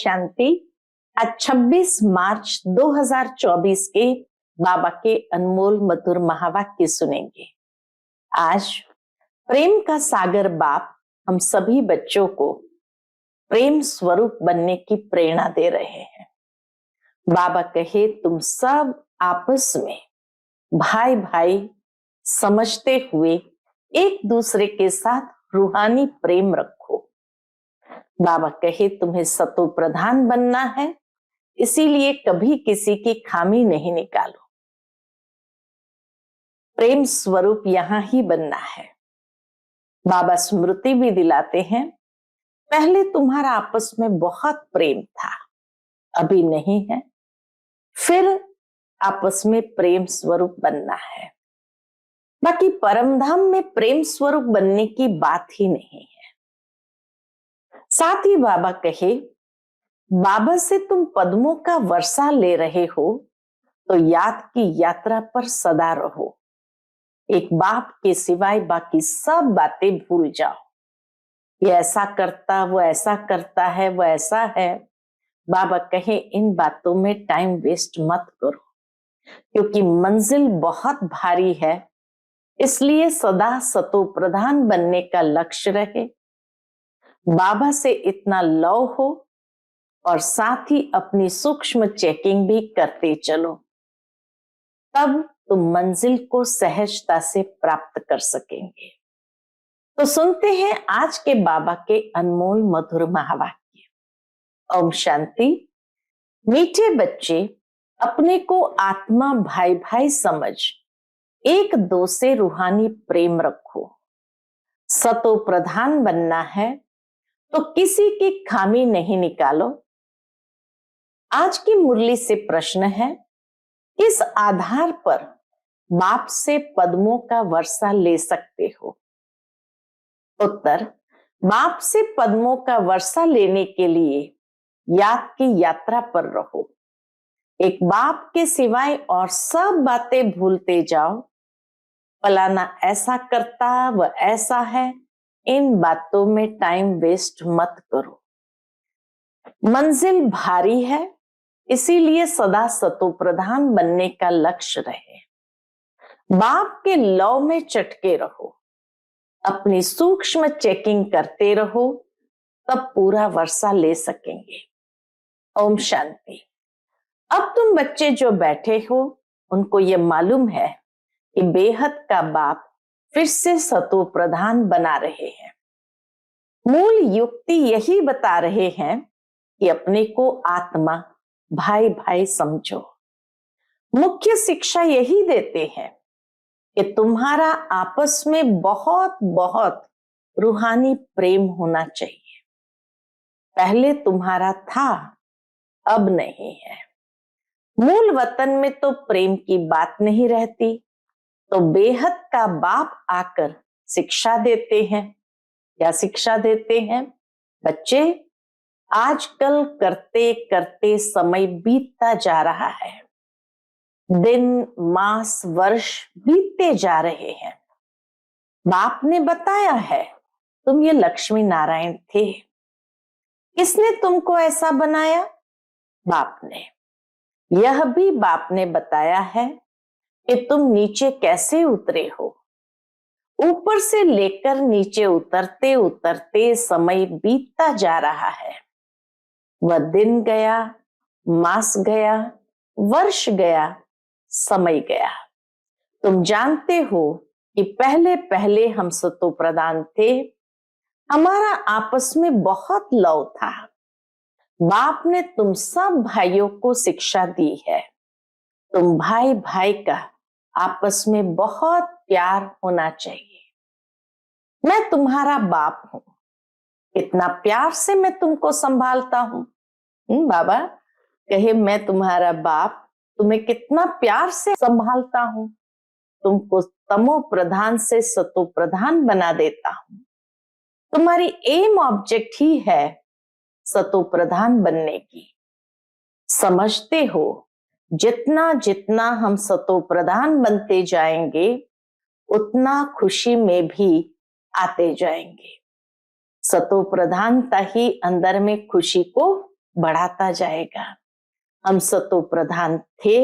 शांति। आज 26 मार्च 2024 के बाबा के अनमोल मधुर महावाक्य सुनेंगे। आज प्रेम का सागर बाप हम सभी बच्चों को प्रेम स्वरूप बनने की प्रेरणा दे रहे हैं। बाबा कहे तुम सब आपस में भाई भाई समझते हुए एक दूसरे के साथ रूहानी प्रेम रखो। बाबा कहे तुम्हें सतो प्रधान बनना है, इसीलिए कभी किसी की खामी नहीं निकालो। प्रेम स्वरूप यहां ही बनना है। बाबा स्मृति भी दिलाते हैं, पहले तुम्हारा आपस में बहुत प्रेम था, अभी नहीं है। फिर आपस में प्रेम स्वरूप बनना है। बाकी परमधाम में प्रेम स्वरूप बनने की बात ही नहीं है। साथ ही बाबा कहे बाबा से तुम पद्मों का वर्षा ले रहे हो तो याद की यात्रा पर सदा रहो। एक बाप के सिवाय बाकी सब बातें भूल जाओ। ये ऐसा करता, वो ऐसा करता है, वो ऐसा है। बाबा कहे इन बातों में टाइम वेस्ट मत करो, क्योंकि मंजिल बहुत भारी है। इसलिए सदा सतो प्रधान बनने का लक्ष्य रहे। बाबा से इतना लव हो और साथ ही अपनी सूक्ष्म चेकिंग भी करते चलो, तब तुम मंजिल को सहजता से प्राप्त कर सकेंगे। तो सुनते हैं आज के बाबा के अनमोल मधुर महावाक्य। ओम शांति। मीठे बच्चे, अपने को आत्मा भाई भाई समझ एक दो से रूहानी प्रेम रखो। सतो प्रधान बनना है तो किसी की खामी नहीं निकालो। आज की मुरली से प्रश्न है, किस आधार पर बाप से पद्मों का वर्षा ले सकते हो? उत्तर, बाप से पद्मों का वर्षा लेने के लिए याद की यात्रा पर रहो। एक बाप के सिवाय और सब बातें भूलते जाओ। फलाना ऐसा करता, वह ऐसा है, इन बातों में टाइम वेस्ट मत करो। मंजिल भारी है, इसीलिए सदा सतो प्रधान बनने का लक्ष्य रहे। बाप के लव में चटके रहो, अपनी सूक्ष्म चेकिंग करते रहो, तब पूरा वर्षा ले सकेंगे। ओम शांति। अब तुम बच्चे जो बैठे हो, उनको ये मालूम है कि बेहद का बाप फिर से सतो प्रधान बना रहे हैं। मूल युक्ति यही बता रहे हैं कि अपने को आत्मा भाई भाई समझो। मुख्य शिक्षा यही देते हैं कि तुम्हारा आपस में बहुत बहुत रूहानी प्रेम होना चाहिए। पहले तुम्हारा था, अब नहीं है। मूल वतन में तो प्रेम की बात नहीं रहती, तो बेहद का बाप आकर शिक्षा देते हैं। क्या शिक्षा देते हैं? बच्चे, आजकल करते करते समय बीतता जा रहा है। दिन, मास, वर्ष बीतते जा रहे हैं। बाप ने बताया है तुम ये लक्ष्मी नारायण थे। किसने तुमको ऐसा बनाया? बाप ने। यह भी बाप ने बताया है कि तुम नीचे कैसे उतरे हो। ऊपर से लेकर नीचे उतरते उतरते समय बीतता जा रहा है। वह दिन गया, मास गया, वर्ष गया, समय गया। तुम जानते हो कि पहले पहले हम सतो प्रधान थे। हमारा आपस में बहुत लव था। बाप ने तुम सब भाइयों को शिक्षा दी है। तुम भाई भाई का आपस में बहुत प्यार होना चाहिए। मैं तुम्हारा बाप हूं, इतना प्यार से मैं तुमको संभालता हूं। बाबा कहे मैं तुम्हारा बाप, तुम्हें कितना प्यार से संभालता हूं। तुमको तमो प्रधान से सतो प्रधान बना देता हूं। तुम्हारी एम ऑब्जेक्ट ही है सतो प्रधान बनने की। समझते हो, जितना जितना हम सतो प्रधान बनते जाएंगे, उतना खुशी में भी आते जाएंगे। सतो प्रधानता ही अंदर में खुशी को बढ़ाता जाएगा। हम सतो प्रधान थे,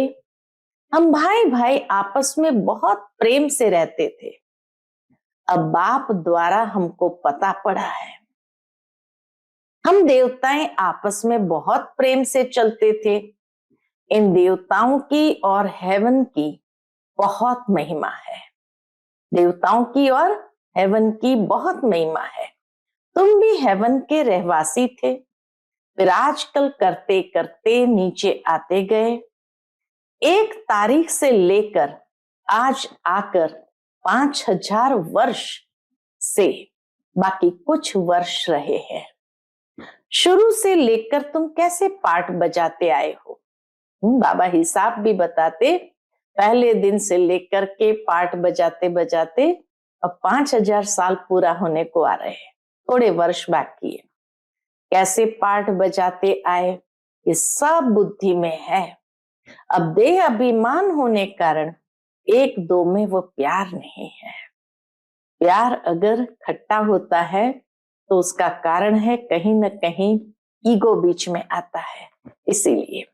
हम भाई भाई आपस में बहुत प्रेम से रहते थे। अब बाप द्वारा हमको पता पड़ा है, हम देवताएं आपस में बहुत प्रेम से चलते थे। इन देवताओं की और हेवन की बहुत महिमा है। देवताओं की और हेवन की बहुत महिमा है। तुम भी हेवन के रहवासी थे, फिर आजकल करते करते नीचे आते गए। एक तारीख से लेकर आज आकर 5000 वर्ष से बाकी कुछ वर्ष रहे हैं। शुरू से लेकर तुम कैसे पाठ बजाते आए हो? बाबा हिसाब भी बताते, पहले दिन से लेकर के पाठ बजाते बजाते अब 5000 साल पूरा होने को आ रहे हैं, थोड़े वर्ष बाकी है। कैसे पाठ बजाते आए ये सब बुद्धि में है। अब देह अभिमान होने कारण एक दो में वो प्यार नहीं है। प्यार अगर खट्टा होता है तो उसका कारण है कहीं न कहीं ईगो बीच में आता है। इसीलिए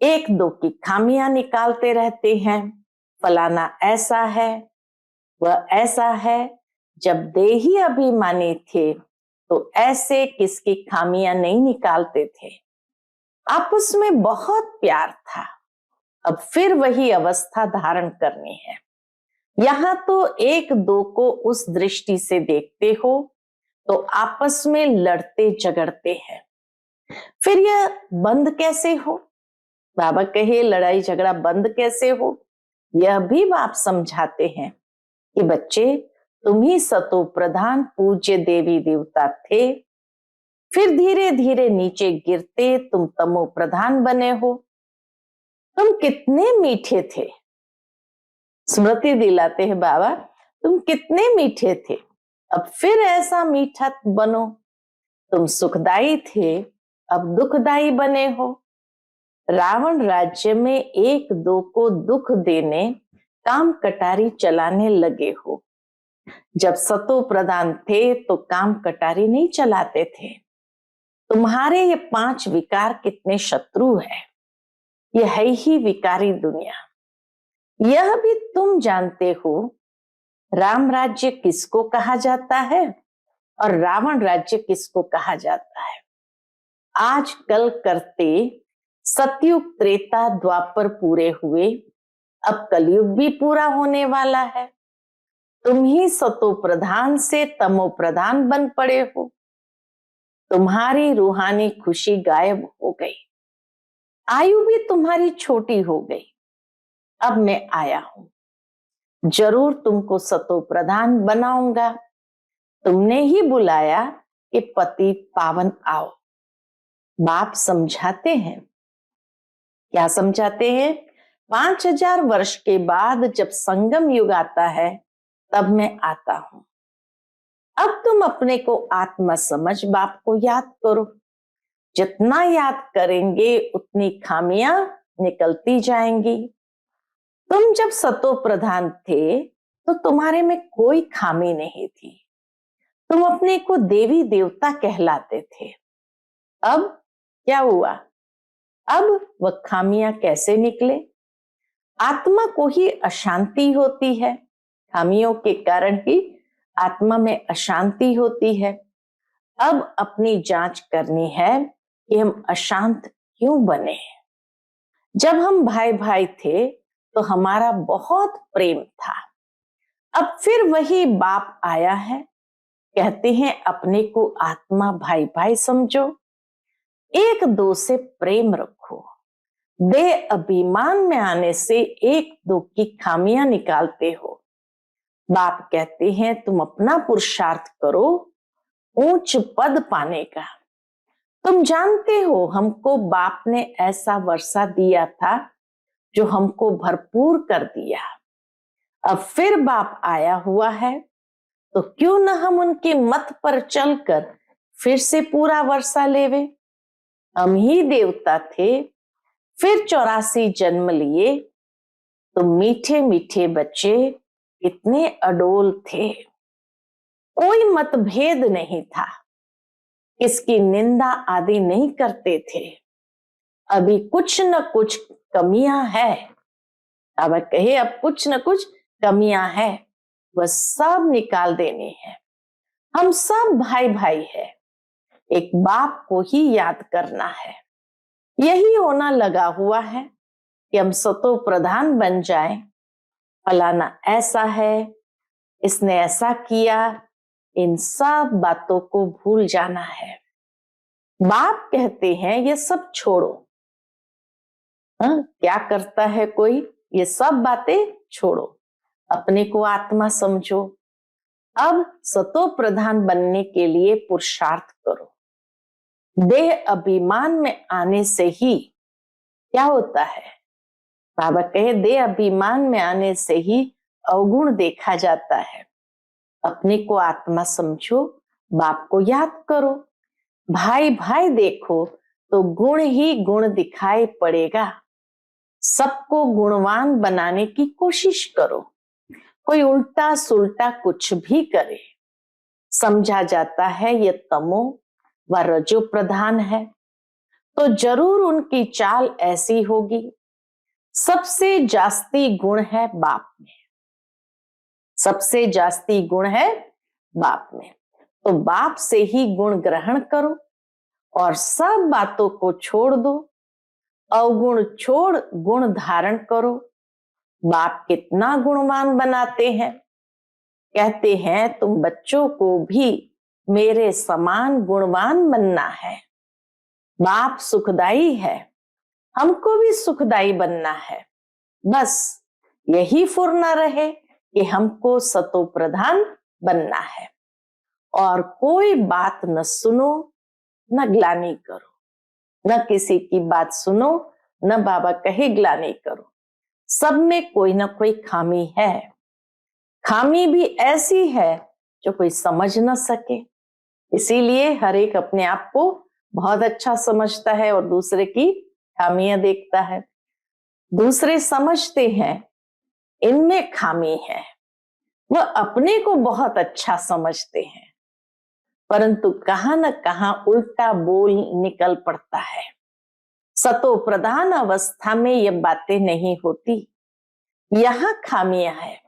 एक दो की खामियां निकालते रहते हैं, फलाना ऐसा है वह ऐसा है। जब देही अभिमानी थे तो ऐसे किसकी खामियां नहीं निकालते थे, आपस में बहुत प्यार था। अब फिर वही अवस्था धारण करनी है। यहां तो एक दो को उस दृष्टि से देखते हो तो आपस में लड़ते झगड़ते हैं। फिर यह बंद कैसे हो? बाबा कहे लड़ाई झगड़ा बंद कैसे हो? यह भी बाप समझाते हैं कि बच्चे तुम ही सतो प्रधान पूज्य देवी देवता थे, फिर धीरे धीरे नीचे गिरते तुम तमो प्रधान बने हो। तुम कितने मीठे थे, स्मृति दिलाते हैं बाबा, तुम कितने मीठे थे, अब फिर ऐसा मीठा बनो। तुम सुखदाई थे, अब दुखदाई बने हो। रावण राज्य में एक दो को दुख देने काम कटारी चलाने लगे हो। जब सतो प्रधान थे तो काम कटारी नहीं चलाते थे। तुम्हारे ये 5 विकार कितने शत्रु है, यह है ही विकारी दुनिया। यह भी तुम जानते हो राम राज्य किसको कहा जाता है और रावण राज्य किसको कहा जाता है। आज कल करते सतयुग त्रेता द्वापर पूरे हुए, अब कलयुग भी पूरा होने वाला है। तुम ही सतो प्रधान से तमो प्रधान बन पड़े हो। तुम्हारी रूहानी खुशी गायब हो गई, आयु भी तुम्हारी छोटी हो गई। अब मैं आया हूं, जरूर तुमको सतो प्रधान बनाऊंगा। तुमने ही बुलाया कि पतित पावन आओ। बाप समझाते हैं, क्या समझाते हैं? 5000 वर्ष के बाद जब संगम युग आता है तब मैं आता हूं। अब तुम अपने को आत्मा समझ बाप को याद करो। जितना याद करेंगे उतनी खामियां निकलती जाएंगी। तुम जब सतो प्रधान थे तो तुम्हारे में कोई खामी नहीं थी, तुम अपने को देवी देवता कहलाते थे। अब क्या हुआ? अब वह खामियां कैसे निकले? आत्मा को ही अशांति होती है, खामियों के कारण ही आत्मा में अशांति होती है। अब अपनी जांच करनी है कि हम अशांत क्यों बने। जब हम भाई भाई थे तो हमारा बहुत प्रेम था। अब फिर वही बाप आया है, कहते हैं अपने को आत्मा भाई भाई समझो, एक दो से प्रेम रखो। देह अभिमान में आने से एक दो की खामियां निकालते हो। बाप कहते हैं तुम अपना पुरुषार्थ करो ऊंच पद पाने का। तुम जानते हो हमको बाप ने ऐसा वर्षा दिया था जो हमको भरपूर कर दिया। अब फिर बाप आया हुआ है तो क्यों न हम उनके मत पर चलकर फिर से पूरा वर्षा लेवे। हम ही देवता थे, फिर 84 जन्म लिए। तो मीठे मीठे बच्चे इतने अडोल थे, कोई मतभेद नहीं था। किसकी निंदा आदि नहीं करते थे। अभी कुछ न कुछ कमियां है। अब कहे अब कुछ न कुछ कमियां है, वह सब निकाल देनी है। हम सब भाई भाई है, एक बाप को ही याद करना है। यही होना लगा हुआ है कि हम सतो प्रधान बन जाएं। फलाना ऐसा है, इसने ऐसा किया, इन सब बातों को भूल जाना है। बाप कहते हैं ये सब छोड़ो। क्या करता है कोई? ये सब बातें छोड़ो, अपने को आत्मा समझो। अब सतो प्रधान बनने के लिए पुरुषार्थ करो। देह अभिमान में आने से ही क्या होता है? बाबा कहे देह अभिमान में आने से ही अवगुण देखा जाता है। अपने को आत्मा समझो, बाप को याद करो, भाई भाई देखो तो गुण ही गुण दिखाई पड़ेगा। सबको गुणवान बनाने की कोशिश करो। कोई उल्टा सुल्टा कुछ भी करे, समझा जाता है ये तमो व रजो प्रधान है, तो जरूर उनकी चाल ऐसी होगी। सबसे जास्ती गुण है बाप में, सबसे जास्ती गुण है बाप में। तो बाप से ही गुण ग्रहण करो और सब बातों को छोड़ दो। अवगुण छोड़ गुण धारण करो। बाप कितना गुणवान बनाते हैं। कहते हैं तुम बच्चों को भी मेरे समान गुणवान बनना है। बाप सुखदाई है, हमको भी सुखदाई बनना है। बस यही फुर्ना रहे कि हमको सतो प्रधान बनना है। और कोई बात न सुनो, न ग्लानि करो, न किसी की बात सुनो, न बाबा कहे ग्लानि करो। सब में कोई ना कोई खामी है। खामी भी ऐसी है जो कोई समझ न सके। इसीलिए हर एक अपने आप को बहुत अच्छा समझता है और दूसरे की खामियां देखता है। दूसरे समझते हैं इनमें खामी है, वह अपने को बहुत अच्छा समझते हैं, परंतु कहां न कहां उल्टा बोल निकल पड़ता है। सतो प्रधान अवस्था में ये बातें नहीं होती। यहां खामियां है,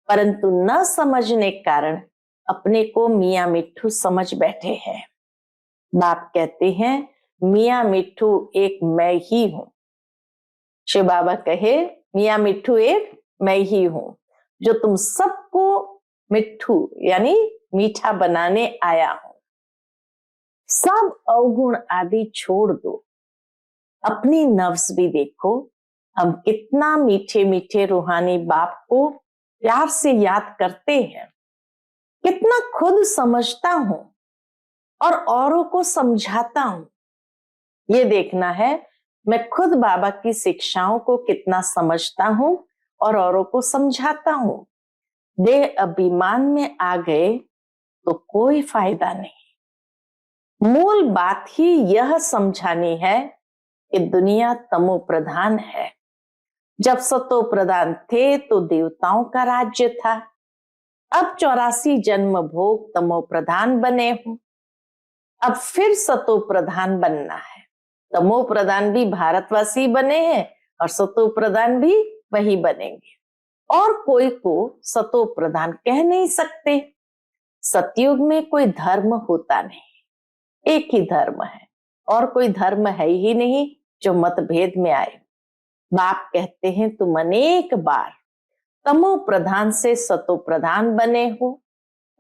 परंतु न समझने कारण अपने को मियां मिट्ठू समझ बैठे हैं। बाप कहते हैं मियां मिट्ठू एक मैं ही हूं। शिव बाबा कहे मियां मिट्ठू एक मैं ही हूं, जो तुम सबको मिट्ठू यानी मीठा बनाने आया हूं। सब अवगुण आदि छोड़ दो। अपनी नफ्स भी देखो, हम कितना मीठे मीठे रूहानी बाप को प्यार से याद करते हैं। कितना खुद समझता हूं और औरों को समझाता हूं। ये देखना है मैं खुद बाबा की शिक्षाओं को कितना समझता हूं और औरों को समझाता हूं। देह अभिमान में आ गए तो कोई फायदा नहीं। मूल बात ही यह समझानी है कि दुनिया तमो प्रधान है। जब सतो प्रधान थे तो देवताओं का राज्य था। अब 84 जन्म भोग तमो प्रधान बने हूं। अब फिर सतो प्रधान बनना है। तमो प्रधान भी भारतवासी बने हैं और सतो प्रधान भी वही बनेंगे। और कोई को सतो प्रधान कह नहीं सकते। सतयुग में कोई धर्म होता नहीं, एक ही धर्म है और कोई धर्म है ही नहीं जो मतभेद में आए। बाप कहते हैं तुम अनेक बार तमो प्रधान से सतो प्रधान बने हो,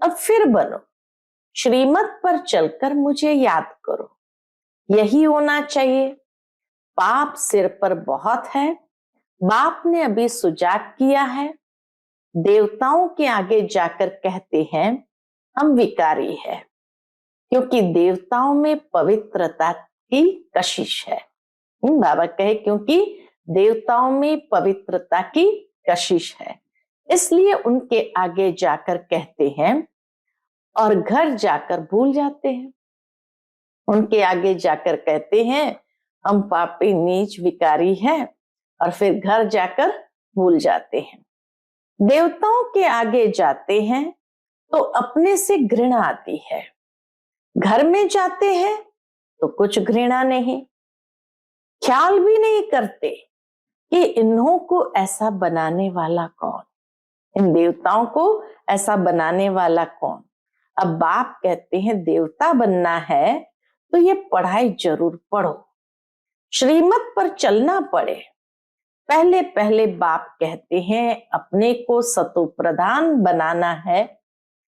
अब फिर बनो। श्रीमत पर चलकर मुझे याद करो। यही होना चाहिए। पाप सिर पर बहुत है। बाप ने अभी सुजाग किया है। देवताओं के आगे जाकर कहते हैं हम विकारी है, क्योंकि देवताओं में पवित्रता की कशिश है। बाबा कहे क्योंकि देवताओं में पवित्रता की कशिश है, इसलिए उनके आगे जाकर कहते हैं और घर जाकर भूल जाते हैं। उनके आगे जाकर कहते हैं हम पापी नीच विकारी हैं और फिर घर जाकर भूल जाते हैं। देवताओं के आगे जाते हैं तो अपने से घृणा आती है। घर में जाते हैं तो कुछ घृणा नहीं, ख्याल भी नहीं करते कि इन्हों को ऐसा बनाने वाला कौन, इन देवताओं को ऐसा बनाने वाला कौन। अब बाप कहते हैं देवता बनना है तो ये पढ़ाई जरूर पढ़ो, श्रीमत पर चलना पड़े। पहले पहले बाप कहते हैं अपने को सतो प्रधान बनाना है,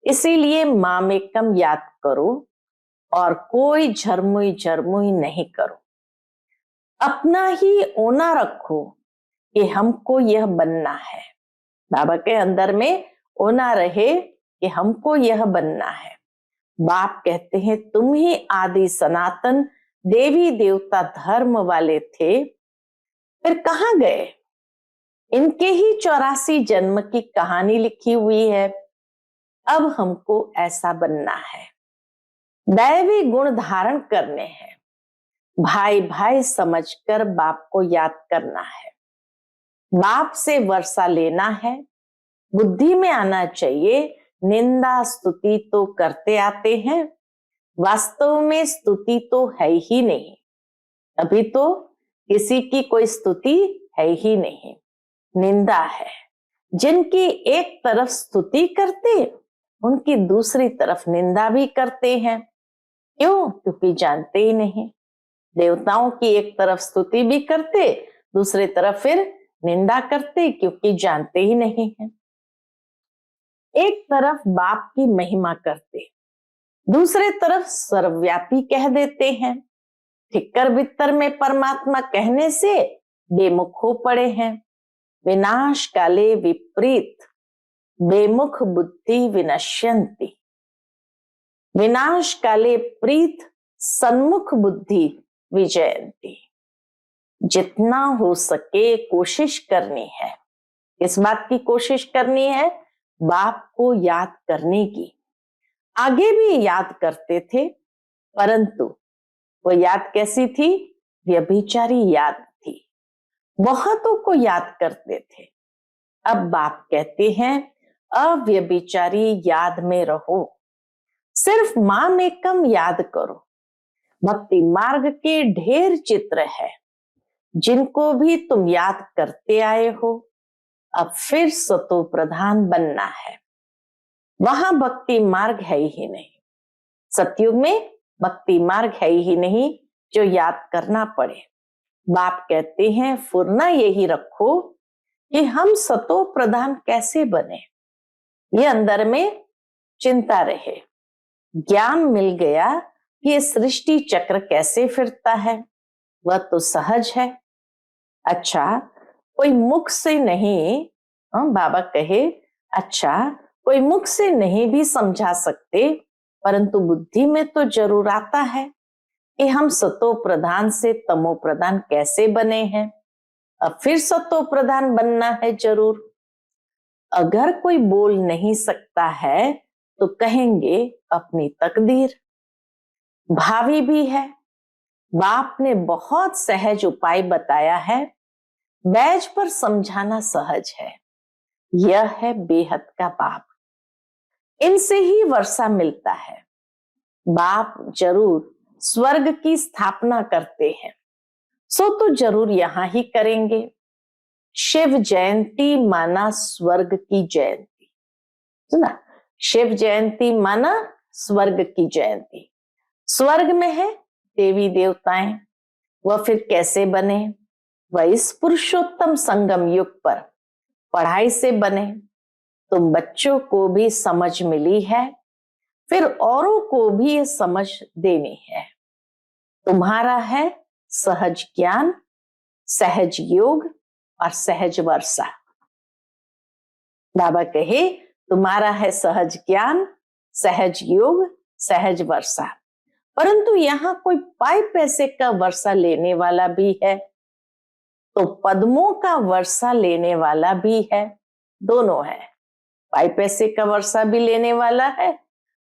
इसीलिए मामेकम याद करो और कोई झरमुई झरमुई नहीं करो। अपना ही ओना रखो कि हमको यह बनना है। बाबा के अंदर में ओना रहे कि हमको यह बनना है। बाप कहते हैं तुम ही आदि सनातन देवी देवता धर्म वाले थे, फिर कहाँ गए? इनके ही 84 जन्म की कहानी लिखी हुई है। अब हमको ऐसा बनना है, दैवी गुण धारण करने हैं, भाई भाई समझकर बाप को याद करना है, बाप से वर्षा लेना है, बुद्धि में आना चाहिए। निंदा स्तुति तो करते आते हैं, वास्तव में स्तुति तो है ही नहीं। अभी तो किसी की कोई स्तुति है ही नहीं, निंदा है। जिनकी एक तरफ स्तुति करते उनकी दूसरी तरफ निंदा भी करते हैं। क्यों? क्योंकि जानते ही नहीं। देवताओं की एक तरफ स्तुति भी करते, दूसरी तरफ फिर निंदा करते, क्योंकि जानते ही नहीं है। एक तरफ बाप की महिमा करते, दूसरे तरफ सर्वव्यापी कह देते हैं। ठिक्कर बित्तर में परमात्मा कहने से बेमुख हो पड़े हैं। विनाश काले विपरीत बेमुख बुद्धि विनश्यंती, विनाश काले प्रीत सन्मुख बुद्धि विजयंती। जितना हो सके कोशिश करनी है। इस बात की कोशिश करनी है बाप को याद करने की। आगे भी याद करते थे, परंतु वो याद कैसी थी? व्यभिचारी याद थी। बहुतों को याद करते थे। अब बाप कहते हैं अव्यभिचारी याद में रहो, सिर्फ माम एकम याद करो। भक्ति मार्ग के ढेर चित्र है, जिनको भी तुम याद करते आए हो। अब फिर सतो प्रधान बनना है। वहां भक्ति मार्ग है ही नहीं, सतयुग में भक्ति मार्ग है ही नहीं जो याद करना पड़े। बाप कहते हैं फुरना यही रखो कि हम सतो प्रधान कैसे बने, ये अंदर में चिंता रहे। ज्ञान मिल गया कि ये सृष्टि चक्र कैसे फिरता है, वह तो सहज है। अच्छा, कोई मुख से नहीं, बाबा कहे अच्छा कोई मुख से नहीं भी समझा सकते, परंतु बुद्धि में तो जरूर आता है कि हम सतो प्रधान से तमो प्रधान कैसे बने हैं। अब फिर सतो प्रधान बनना है जरूर। अगर कोई बोल नहीं सकता है तो कहेंगे अपनी तकदीर। भावी भी है। बाप ने बहुत सहज उपाय बताया है, बैज पर समझाना सहज है। यह है बेहद का बाप, इनसे ही वर्षा मिलता है। बाप जरूर स्वर्ग की स्थापना करते हैं, सो तो जरूर यहां ही करेंगे। शिव जयंती माना स्वर्ग की जयंती, सुना? शिव जयंती माना स्वर्ग की जयंती। स्वर्ग में है देवी देवताएं, वह फिर कैसे बने? वह इस पुरुषोत्तम संगम युग पर पढ़ाई से बने। तुम बच्चों को भी समझ मिली है, फिर औरों को भी ये समझ देनी है। तुम्हारा है सहज ज्ञान, सहज योग और सहज वर्षा। बाबा कहे तुम्हारा है सहज ज्ञान, सहज योग, सहज वर्षा। परंतु यहाँ कोई पाई पैसे का वर्षा लेने वाला भी है, तो पद्मों का वर्षा लेने वाला भी है। दोनों है, पाई पैसे का वर्षा भी लेने वाला है,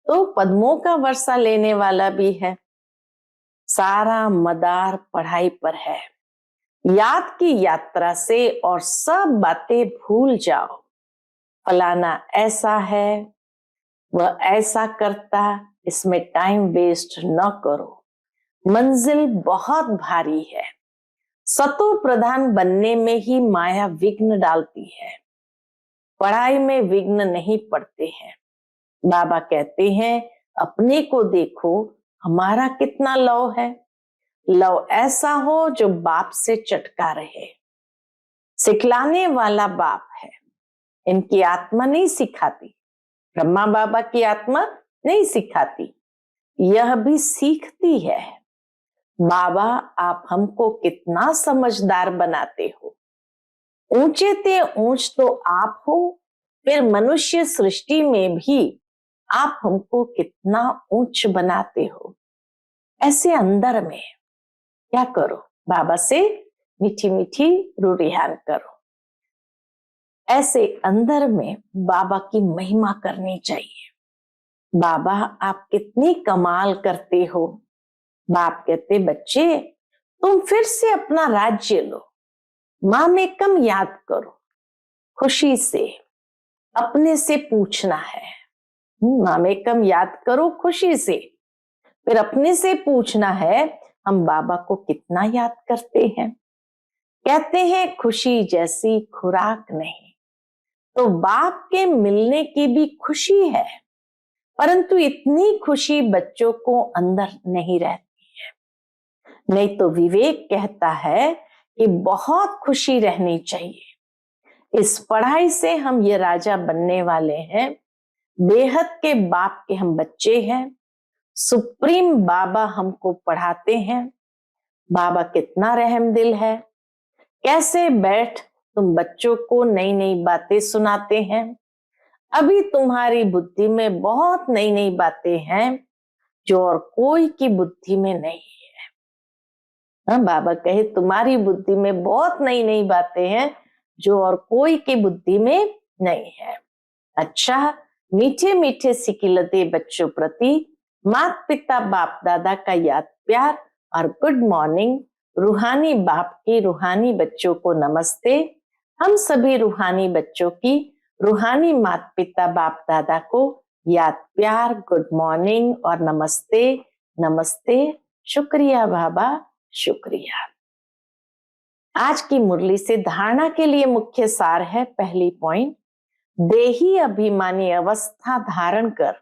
तो पद्मों का वर्षा लेने वाला भी है। सारा मदार पढ़ाई पर है। याद की यात्रा से और सब बातें भूल जाओ। फलाना ऐसा है, वह ऐसा करता, इसमें टाइम वेस्ट न करो, मंजिल बहुत भारी है। सतो प्रधान बनने में ही माया विघ्न डालती है, पढ़ाई में विघ्न नहीं पड़ते हैं। बाबा कहते हैं अपने को देखो, हमारा कितना लव है। लव ऐसा हो जो बाप से चटका रहे, सिखलाने वाला बाप है। इनकी आत्मा नहीं सिखाती, ब्रह्मा बाबा की आत्मा नहीं सिखाती, यह भी सीखती है। बाबा आप हमको कितना समझदार बनाते हो। ऊंचे ते ऊंच तो आप हो, फिर मनुष्य सृष्टि में भी आप हमको कितना ऊंच बनाते हो। ऐसे अंदर में क्या करो, बाबा से मीठी मीठी रूरिहान करो। ऐसे अंदर में बाबा की महिमा करनी चाहिए। बाबा आप कितनी कमाल करते हो। बाप कहते बच्चे तुम फिर से अपना राज्य लो, माँ में कम याद करो, खुशी से अपने से पूछना है। माँ में कम याद करो खुशी से, फिर अपने से पूछना है हम बाबा को कितना याद करते हैं। कहते हैं खुशी जैसी खुराक नहीं, तो बाप के मिलने की भी खुशी है, परंतु इतनी खुशी बच्चों को अंदर नहीं रहती है। नहीं तो विवेक कहता है कि बहुत खुशी रहनी चाहिए। इस पढ़ाई से हम ये राजा बनने वाले हैं, बेहद के बाप के हम बच्चे हैं, सुप्रीम बाबा हमको पढ़ाते हैं। बाबा कितना रहमदिल है, कैसे बैठ तुम बच्चों को नई नई बातें सुनाते हैं। अभी तुम्हारी बुद्धि में बहुत नई नई बातें हैं जो और कोई की बुद्धि में नहीं है। हाँ, बाबा कहे तुम्हारी बुद्धि में बहुत नई नई बातें हैं जो और कोई की बुद्धि में नहीं है। अच्छा, मीठे मीठे सिकिलते बच्चों प्रति माता पिता बाप दादा का याद प्यार और गुड मॉर्निंग। रूहानी बाप की रूहानी बच्चों को नमस्ते। हम सभी रूहानी बच्चों की रूहानी माता पिता बाप दादा को याद प्यार, गुड मॉर्निंग और नमस्ते। नमस्ते, शुक्रिया बाबा, शुक्रिया। आज की मुरली से धारणा के लिए मुख्य सार है, पहली पॉइंट, देही अभिमानी अवस्था धारण कर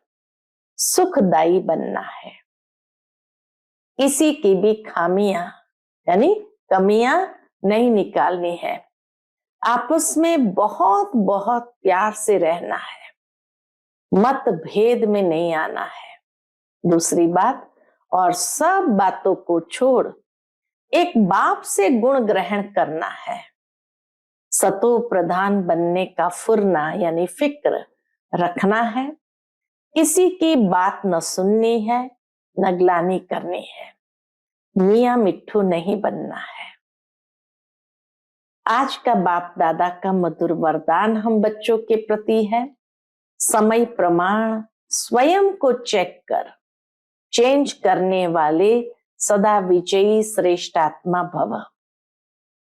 सुखदायी बनना है। किसी की भी खामियां यानी कमियां नहीं निकालनी है। आपस में बहुत बहुत प्यार से रहना है, मत भेद में नहीं आना है। दूसरी बात, और सब बातों को छोड़ एक बाप से गुण ग्रहण करना है। सतो प्रधान बनने का फुरना यानी फिक्र रखना है। किसी की बात न सुननी है, न ग्लानि करनी है। मियां मिट्ठू नहीं बनना है। आज का बाप दादा का मधुर वरदान हम बच्चों के प्रति है, समय प्रमाण स्वयं को चेक कर चेंज करने वाले सदा विजयी श्रेष्ठ आत्मा भव।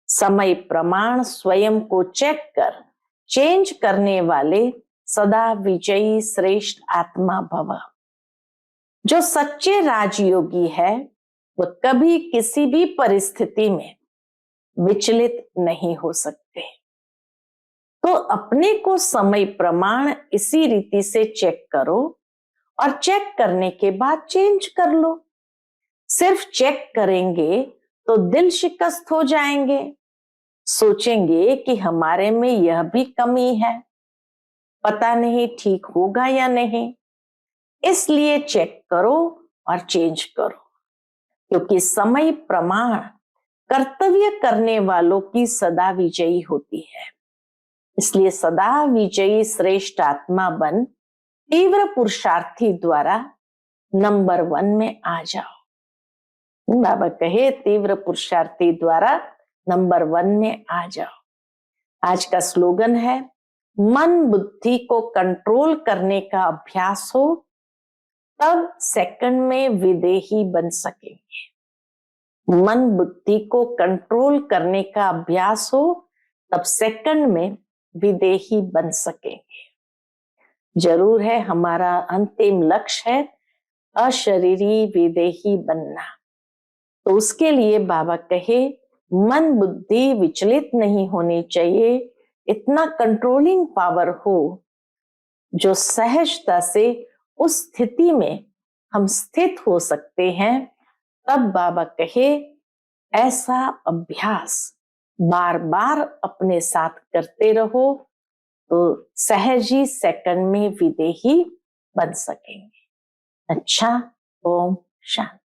समय प्रमाण स्वयं को चेक कर चेंज करने वाले सदा विजयी श्रेष्ठ आत्मा भव। जो सच्चे राजयोगी है वो कभी किसी भी परिस्थिति में विचलित नहीं हो सकते। तो अपने को समय प्रमाण इसी रीति से चेक करो और चेक करने के बाद चेंज कर लो। सिर्फ चेक करेंगे तो दिल शिकस्त हो जाएंगे, सोचेंगे कि हमारे में यह भी कमी है, पता नहीं ठीक होगा या नहीं। इसलिए चेक करो और चेंज करो, क्योंकि समय प्रमाण कर्तव्य करने वालों की सदा विजयी होती है। इसलिए सदा विजयी श्रेष्ठ आत्मा बन तीव्र पुरुषार्थी द्वारा नंबर 1 में आ जाओ। बाबा कहे तीव्र पुरुषार्थी द्वारा नंबर 1 में आ जाओ। आज का स्लोगन है, मन बुद्धि को कंट्रोल करने का अभ्यास हो तब सेकंड में विदेही बन सकेंगे। मन बुद्धि को कंट्रोल करने का अभ्यास हो तब सेकंड में विदेही बन सकेंगे। जरूर है, हमारा अंतिम लक्ष्य है अशरीरी विदेही बनना। तो उसके लिए बाबा कहे मन बुद्धि विचलित नहीं होनी चाहिए, इतना कंट्रोलिंग पावर हो जो सहजता से उस स्थिति में हम स्थित हो सकते हैं। तब बाबा कहे ऐसा अभ्यास बार बार अपने साथ करते रहो तो सहज ही सेकंड में विदेही बन सकेंगे। अच्छा, ओम शांति।